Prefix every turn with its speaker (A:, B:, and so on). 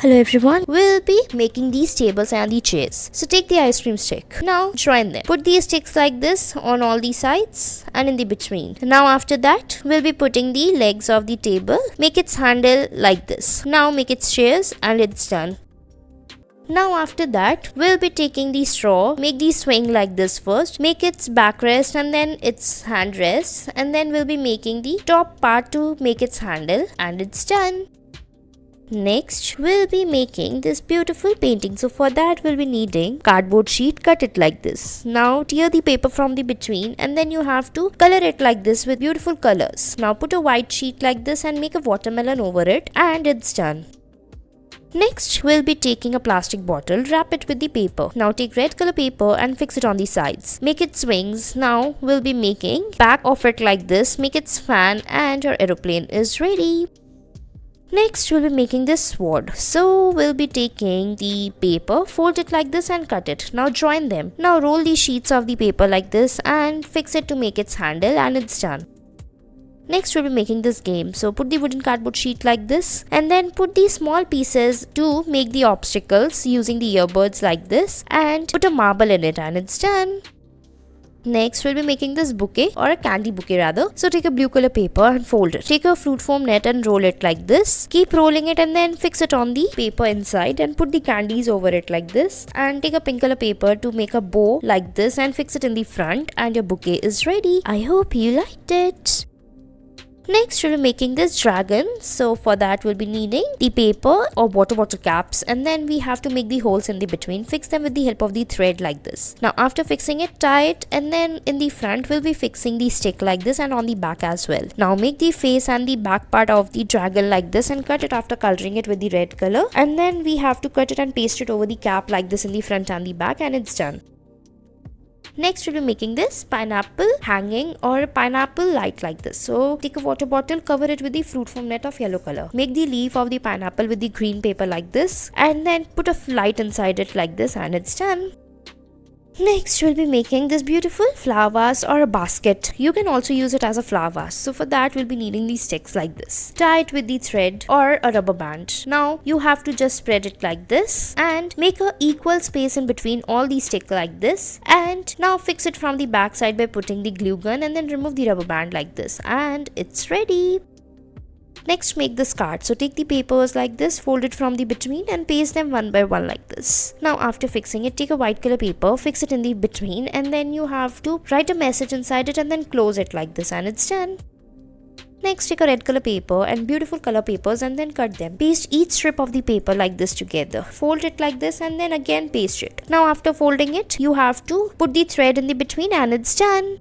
A: Hello everyone, we'll be making these tables and the chairs. So take the ice cream stick. Now join them. Put these sticks like this on all the sides and in the between. Now after that, we'll be putting the legs of the table. Make its handle like this. Now make its chairs and it's done. Now after that, we'll be taking the straw, make the swing like this first, make its backrest and then its handrest, and then we'll be making the top part to make its handle, and it's done. Next, we'll be making this beautiful painting. So for that, we'll be needing cardboard sheet, cut it like this. Now tear the paper from the between and then you have to color it like this with beautiful colors. Now put a white sheet like this and make a watermelon over it, and it's done. Next, we'll be taking a plastic bottle, wrap it with the paper. Now take red color paper and fix it on the sides. Make its wings. Now we'll be making back of it like this, make its fan, and your aeroplane is ready. Next, we'll be making this sword. So we'll be taking the paper, fold it like this and cut it. Now join them. Now roll the sheets of the paper like this and fix it to make its handle, and it's done. Next, we'll be making this game. So put the wooden cardboard sheet like this and then put the small pieces to make the obstacles using the earbuds like this and put a marble in it, and it's done. Next, we'll be making this bouquet, or a candy bouquet rather. So take a blue color paper and fold it. Take a fruit foam net and roll it like this. Keep rolling it and then fix it on the paper inside and put the candies over it like this. And take a pink color paper to make a bow like this and fix it in the front, and your bouquet is ready. I hope you liked it. Next, we'll be making this dragon. So for that, we'll be needing the paper or water bottle caps, and then we have to make the holes in the between. Fix them with the help of the thread like this. Now after fixing it, tie it, and then in the front we'll be fixing the stick like this and on the back as well. Now make the face and the back part of the dragon like this and cut it after coloring it with the red color, and then we have to cut it and paste it over the cap like this in the front and the back, and it's done. Next, we'll be making this pineapple hanging or pineapple light like this. So take a water bottle, cover it with the fruit foam net of yellow color. Make the leaf of the pineapple with the green paper like this and then put a light inside it like this, and it's done. Next, we'll be making this beautiful flower vase or a basket. You can also use it as a flower vase. So for that, we'll be needing these sticks like this. Tie it with the thread or a rubber band. Now you have to just spread it like this and make a equal space in between all these sticks like this. And now fix it from the back side by putting the glue gun and then remove the rubber band like this, and it's ready. Next, make this card. So take the papers like this, fold it from the between and paste them one by one like this. Now after fixing it, take a white color paper, fix it in the between, and then you have to write a message inside it and then close it like this, and it's done. Next, take a red color paper and beautiful color papers and then cut them. Paste each strip of the paper like this together. Fold it like this and then again paste it. Now after folding it, you have to put the thread in the between, and it's done.